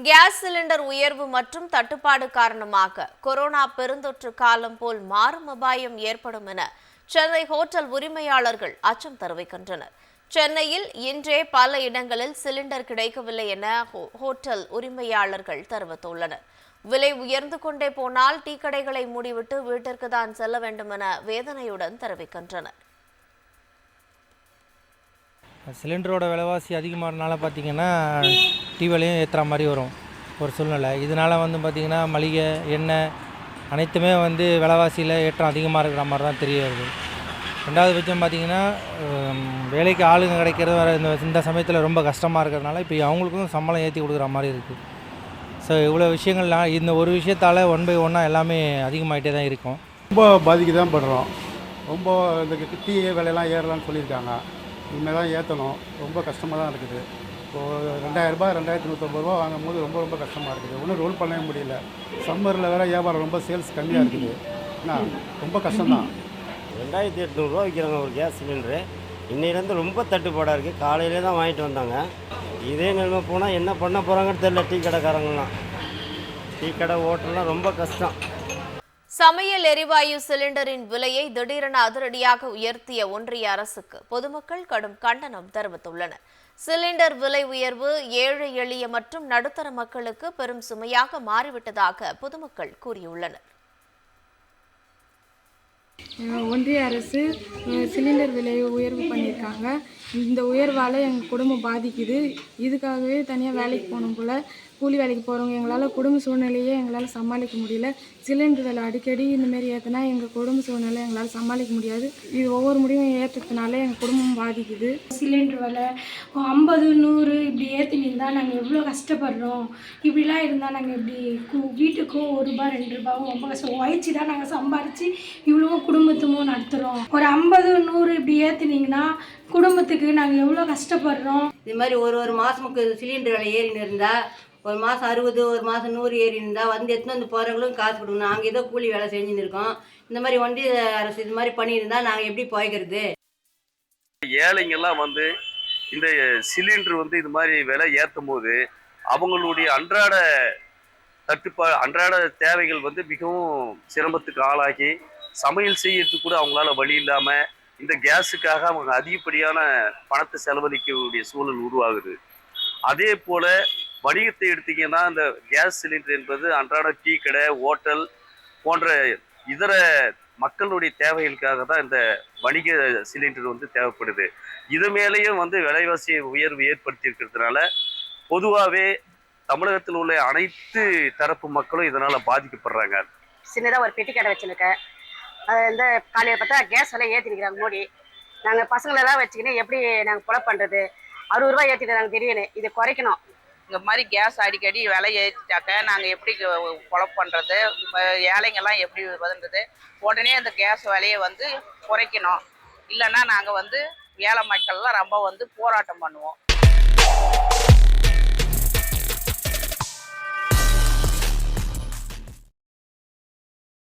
Gas cylinder உயர்வு மற்றும் தட்டுப்பாடு காரணமாக கொரோனா பெருந்தொற்று காலம் போல் மாறும் அபாயம் ஏற்படும் என சென்னை ஹோட்டல் உரிமையாளர்கள் அச்சம் தெரிவிக்கின்றனர். சென்னையில் இன்றே பல இடங்களில் சிலிண்டர் கிடைக்கவில்லை என ஹோட்டல் உரிமையாளர்கள் தெரிவித்துள்ளனர். விலை உயர்ந்து கொண்டே போனால் டீ கடைகளை மூடிவிட்டு வீட்டிற்கு தான் செல்ல வேண்டும் என வேதனையுடன் தெரிவிக்கின்றனர். சிலிண்டரோட விலைவாசி அதிகமாகறனால பார்த்திங்கன்னா டீ விலையும் ஏற்றுற மாதிரி வரும் ஒரு சூழ்நிலை. இதனால் பார்த்திங்கன்னா மளிகை எண்ணெய் அனைத்துமே விலைவாசியில் ஏற்றம் அதிகமாக இருக்கிற மாதிரி தான் தெரிய வருது. ரெண்டாவது பட்சம் பார்த்திங்கன்னா வேலைக்கு ஆளுங்க கிடைக்கிறது வர இந்த சமயத்தில் ரொம்ப கஷ்டமாக இருக்கிறதுனால இப்போ அவங்களுக்கும் சம்பளம் ஏற்றி கொடுக்குற மாதிரி இருக்குது. ஸோ இவ்வளோ விஷயங்கள்லாம் இந்த ஒரு விஷயத்தால் ஒன் பை ஒன்னாக எல்லாமே அதிகமாகிட்டே தான் இருக்கும். ரொம்ப பாதிக்க தான் படுறோம். ரொம்ப இந்த டீ விலையெல்லாம் ஏறலான்னு சொல்லியிருக்காங்க. இனிமேல் தான் ஏற்றணும். ரொம்ப கஷ்டமாக தான் இருக்குது. இப்போது ரூ. 2150 வாங்கும்போது ரொம்ப ரொம்ப கஷ்டமாக இருக்குது. ஒன்றும் ரோல் பண்ணவே முடியல. சம்மரில் வேறு வியாபாரம் ரொம்ப சேல்ஸ் கம்மியாக இருக்குது. என்ன ரொம்ப கஷ்டம்தான். 2800 விற்கிறாங்க ஒரு கேஸ் சிலிண்டரு. இன்னையிலேருந்து ரொம்ப தட்டுப்பாடாக இருக்குது. காலையிலே தான் வாங்கிட்டு வந்தாங்க. இதே நிலைமை போனால் என்ன பண்ண போகிறாங்கன்னு தெரியல. டீ கடைக்காரங்களாம், டீ கடை ஓட்டலாம் ரொம்ப கஷ்டம். சமையல் எரிவாயு சிலிண்டரின் விலையை திடீரென அதிரடியாக உயர்த்திய ஒன்றிய அரசுக்கு பொதுமக்கள் கடும் கண்டனம் தெரிவித்துள்ளனர். சிலிண்டர் விலை உயர்வு ஏழை எளிய மற்றும் நடுத்தர மக்களுக்கு பெரும் சுமையாக மாறிவிட்டதாக பொதுமக்கள் கூறியுள்ளனர். ஒன்றிய அரசு சிலிண்டர் விலையை உயர்வு பண்ணியிருக்காங்க. இந்த உயர்வால் எங்கள் குடும்பம் பாதிக்குது. இதுக்காகவே தனியாக வேலைக்கு போகணும் போல். கூலி வேலைக்கு போகிறவங்க எங்களால் குடும்ப சூழ்நிலையே எங்களால் சமாளிக்க முடியல. சிலிண்டர் விலை அடிக்கடி இந்தமாரி ஏற்றினா எங்கள் குடும்ப சூழ்நிலை எங்களால் சமாளிக்க முடியாது. இது ஒவ்வொரு முடிவும் ஏற்றதுனால எங்கள் குடும்பம் பாதிக்குது. சிலிண்டர் விலை 50, 100 இப்படி ஏற்றினிருந்தா நாங்கள் எவ்வளோ கஷ்டப்படுறோம். இப்படிலாம் இருந்தால் நாங்கள் இப்படி வீட்டுக்கும் ₹1, ₹2 ரொம்ப கஷ்டம். உழைச்சி தான் நாங்கள் சம்பாரித்து இவ்வளோ குடும்பத்துமும் நடத்துகிறோம். ஒரு 50, 100 இப்படி ஏற்றினீங்கன்னா குடும்பத்துக்கு நாங்கள் எவ்வளோ கஷ்டப்படுறோம். இது மாதிரி ஒரு மாதமுக்கு சிலிண்டர் விலை ஏறின்னு இருந்தால் ஒரு மாதம் 60, ஒரு மாதம் 100 ஏறி இருந்தால் எடுத்துன்னு போகிறவங்களும் காசு கொடுக்கணும். நாங்கள் ஏதோ கூலி வேலை செஞ்சுன்னு இருக்கோம். இந்த மாதிரி ஒன்றிய அரசு இது மாதிரி பண்ணியிருந்தா நாங்கள் எப்படி போய்க்கிறது? ஏழைங்கெல்லாம் இந்த சிலிண்டர் இது மாதிரி விலை ஏற்றும் போது அவங்களுடைய அன்றாட தேவைகள் மிகவும் சிரமத்துக்கு ஆளாகி சமையல் செய்யறதுக்கு கூட அவங்களால வழி இல்லாமல் இந்த கேஸுக்காக அவங்க அதிகப்படியான பணத்தை செலவழிக்கக்கூடிய சூழல் உருவாகுது. அதே போல வணிகத்தை எடுத்தீங்கன்னா இந்த கேஸ் சிலிண்டர் என்பது அன்றாட டீ கடை, ஹோட்டல் போன்ற இதர மக்களுடைய தேவைகளுக்காக தான் இந்த வணிக சிலிண்டர் தேவைப்படுது. இது மேலேயும் விலைவாசி உயர்வு ஏற்படுத்தி இருக்கிறதுனால பொதுவாகவே தமிழகத்தில் உள்ள அனைத்து தரப்பு மக்களும் இதனால் பாதிக்கப்படுறாங்க. சின்னதாக ஒரு பெட்டி கடை வச்சுருக்கேன். அது காலையில் பார்த்தா கேஸ் விலை ஏற்றிருக்கிறாங்க மோடி. நாங்கள் பசங்களெல்லாம் வச்சுக்கின்னு எப்படி நாங்கள் கொலை பண்ணுறது? ₹60 ஏற்றிட்டு நாங்கள் தெரியணும். இதை குறைக்கணும். இந்த மாதிரி கேஸ் அடிக்கடி விலை ஏற்றிட்டாக்க நாங்கள் எப்படி கொலை பண்ணுறது? ஏழைங்கெல்லாம் எப்படி வந்துடுது? உடனே அந்த கேஸ் விலையை குறைக்கணும். இல்லைன்னா நாங்கள் ஏழை மக்கள்லாம் ரொம்ப போராட்டம் பண்ணுவோம்.